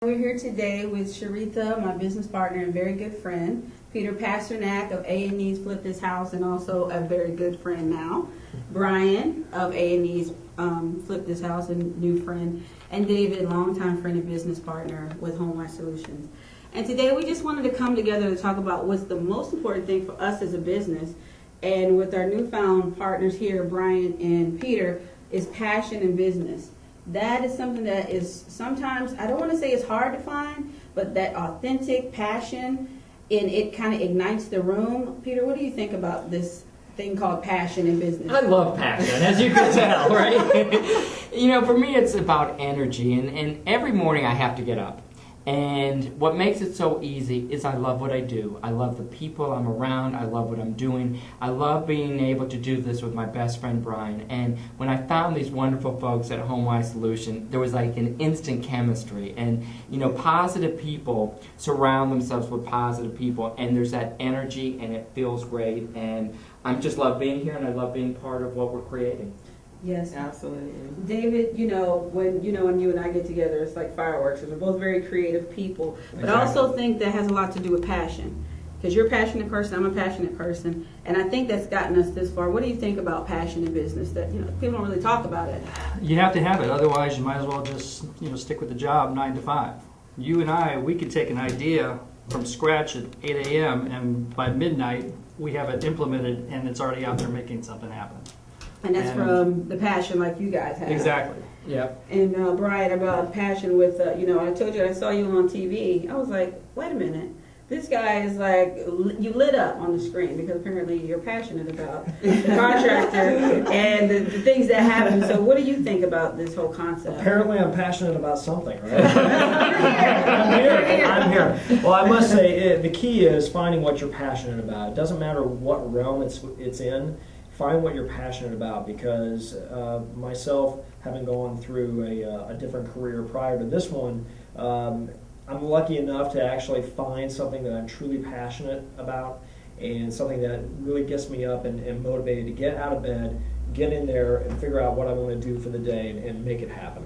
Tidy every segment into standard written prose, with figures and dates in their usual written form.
We're here today with Sharetha, my business partner and very good friend, Peter Pasternak of A&E's Flip This House and also a very good friend now, Brian of A&E's Flip This House and new friend, and David, longtime friend and business partner with HomeWise Solutions. And today we just wanted to come together to talk about what's the most important thing for us as a business, and with our newfound partners here, Brian and Peter, is passion in business. That is something that is sometimes, I don't want to say it's hard to find, but that authentic passion, and it kind of ignites the room. Peter, what do you think about this thing called passion in business? I love passion, as you can tell, right? You know, for me it's about energy, and every morning I have to get up. And what makes it so easy is I love what I do. I love the people I'm around. I love what I'm doing. I love being able to do this with my best friend Brian. And when I found these wonderful folks at HomeWise Solution, there was like an instant chemistry. And you know, positive people surround themselves with positive people, and there's that energy, and it feels great. And I just love being here, and I love being part of what we're creating. Yes, Absolutely. David, when you and I get together, it's like fireworks. We're both very creative people, but I Exactly. also think that has a lot to do with passion. Because you're a passionate person, I'm a passionate person, and I think that's gotten us this far. What do you think about passion in business? That people don't really talk about it. You have to have it, otherwise you might as well just stick with the job 9 to 5. You and I, we could take an idea from scratch at 8 a.m. and by midnight we have it implemented and it's already out there making something happen. And that's from the passion like you guys have. Exactly. Yep. And Brian, about passion with, I told you I saw you on TV. I was like, wait a minute. This guy is like, you lit up on the screen because apparently you're passionate about the contractor and the things that happen. So what do you think about this whole concept? Apparently I'm passionate about something, right? I'm here. Well, I must say, the key is finding what you're passionate about. It doesn't matter what realm it's in. Find what you're passionate about, because myself, having gone through a different career prior to this one, I'm lucky enough to actually find something that I'm truly passionate about and something that really gets me up and motivated to get out of bed, get in there and figure out what I want to do for the day and make it happen.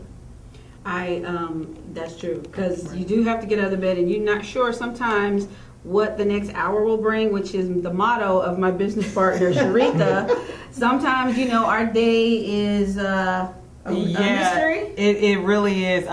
That's true, because you do have to get out of bed and you're not sure sometimes what the next hour will bring, which is the motto of my business partner, Sharetha. Sometimes, our day is a mystery. It really is.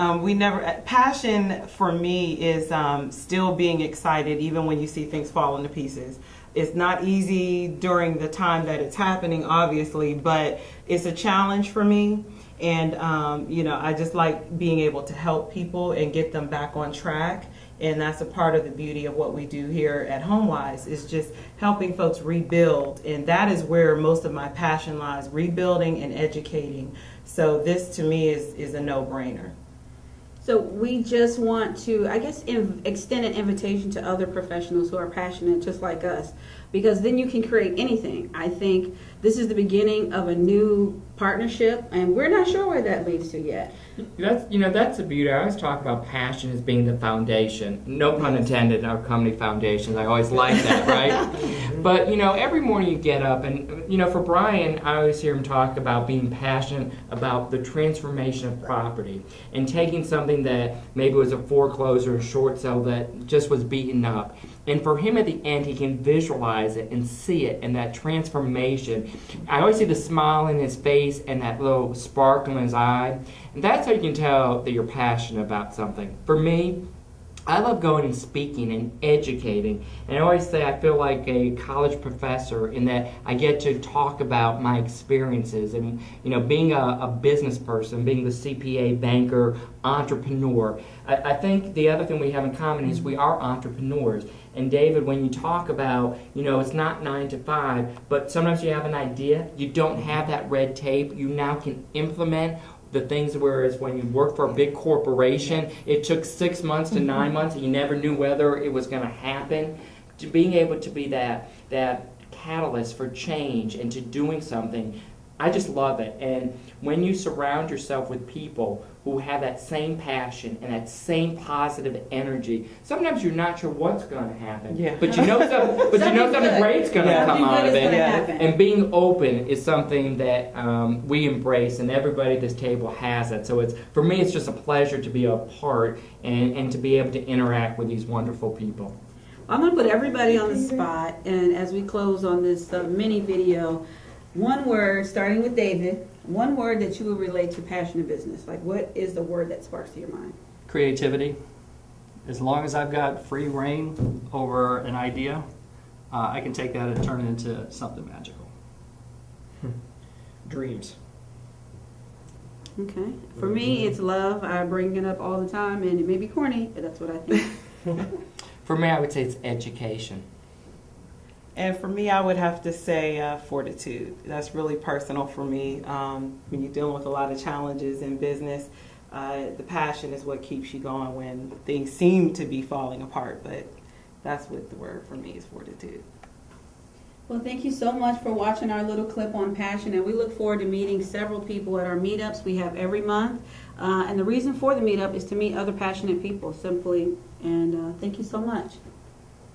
Passion for me is still being excited even when you see things falling to pieces. It's not easy during the time that it's happening, obviously, but it's a challenge for me. And, I just like being able to help people and get them back on track. And that's a part of the beauty of what we do here at HomeWise, is just helping folks rebuild. And that is where most of my passion lies, rebuilding and educating. So this to me is a no-brainer. So we just want to, extend an invitation to other professionals who are passionate just like us, because then you can create anything. I think this is the beginning of a new partnership, and we're not sure where that leads to yet. That's the beauty. I always talk about passion as being the foundation. No pun intended in our company foundations. I always like that, right? But, every morning you get up and, for Brian, I always hear him talk about being passionate about the transformation of property and taking something that maybe was a foreclosure or short sale that just was beaten up. And for him at the end, he can visualize it and see it and that transformation. I always see the smile in his face and that little sparkle in his eye. And that's how you can tell that you're passionate about something. For me, I love going and speaking and educating. And I always say I feel like a college professor in that I get to talk about my experiences. And, being a business person, being the CPA, banker, entrepreneur. I think the other thing we have in common is we are entrepreneurs. And David, when you talk about, it's not 9 to 5, but sometimes you have an idea, you don't have that red tape, you now can implement the things, whereas when you work for a big corporation, it took 6 months to 9 months and you never knew whether it was going to happen. To being able to be that catalyst for change and to doing something, I just love it. And when you surround yourself with people who have that same passion and that same positive energy. Sometimes you're not sure what's going to happen, Yeah. but you know something great's going to Yeah. come Something out good of is it. gonna Yeah. happen. And being open is something that we embrace, and everybody at this table has it. So for me, it's just a pleasure to be a part and to be able to interact with these wonderful people. I'm going to put everybody on the spot, and as we close on this mini video, one word, starting with David, one word that you would relate to passion in business. Like, what is the word that sparks to your mind? Creativity. As long as I've got free reign over an idea, I can take that and turn it into something magical. Dreams. Okay. For me, it's love. I bring it up all the time, and it may be corny, but that's what I think. For me, I would say it's education. And for me, I would have to say fortitude. That's really personal for me. When you're dealing with a lot of challenges in business, the passion is what keeps you going when things seem to be falling apart. But that's what the word for me is, fortitude. Well, thank you so much for watching our little clip on passion, and we look forward to meeting several people at our meetups we have every month. And the reason for the meetup is to meet other passionate people, simply. And thank you so much.